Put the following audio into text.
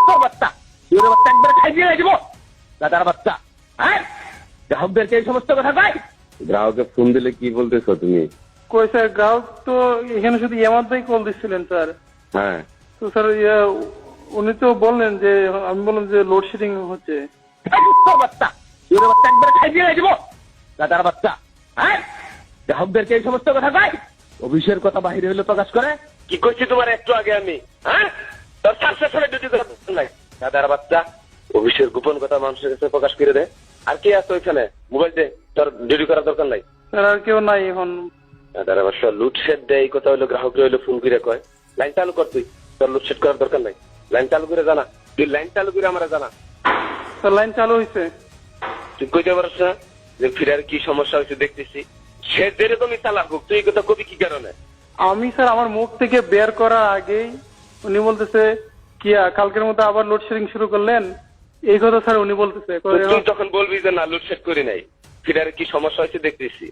তোর বাচ্চা তোর বাচ্চা একবারে খাই দিয়ে দিব দাদার বাচ্চা। হ্যাঁ, গ্রাহকদেরকে এই সমস্ত কথা কয়। গ্রাহকে ফোন দিলে কি বলতেছো তুমি? কই স্যার, গ্রাহক তো এখানে শুধু ইয়ামাদ ভাই কল দিচ্ছিলেন স্যার। হ্যাঁ, তো স্যার উনি তো বললেন যে, আমি বললাম যে লোডশেডিং হচ্ছে। তোর বাচ্চা তোর বাচ্চা একবারে খাই দিয়ে দিব দাদার বাচ্চা। হ্যাঁ, গ্রাহকদেরকে এই সমস্ত কথা কয়। অফিসের কথা বাহিরে হলে প্রকাশ করে। কি করছি তোমার একটু আগে আমি? হ্যাঁ, তোর চারশো সালে ডিউটি করার দরকার নাই দাদার বাচ্চা। অফিসের গোপন কথা মানুষের কাছে প্রকাশ করে দে। আর কি আছে ওইখানে? মোবাইল দে, তোর ডিউটি করার দরকার নাই। স্যার আর কেউ নাই এখন। দাদার বাচ্চা লুটসেট দেয়, এই কথা হইলো গ্রাহক হইলো ফোন করে কয়। লাইন চালু কর তুই, তোর লুটসেট করার দরকার নাই। লাইন চালু করে জানা, তুই লাইন চালু করে আমার জানা। স্যার লাইন চালু হয়েছে। তুই কইতে পারছ না যে ফিরার কি সমস্যা হয়েছে দেখতেছি? সে যেরকমই চালাক হোক, তুই এই কথা কবি কি কারণে? আমি স্যার আমার মুখ থেকে বের করার আগেই উনি বলতেছে কিয়া কালকের মতো আবার লোডশেডিং শুরু করলেন, এই কথা স্যার উনি বলতেছে। তুই তখন বলবি যে না, লুটসেট করি নাই, ফিরার কি সমস্যা হয়েছে দেখতেছি।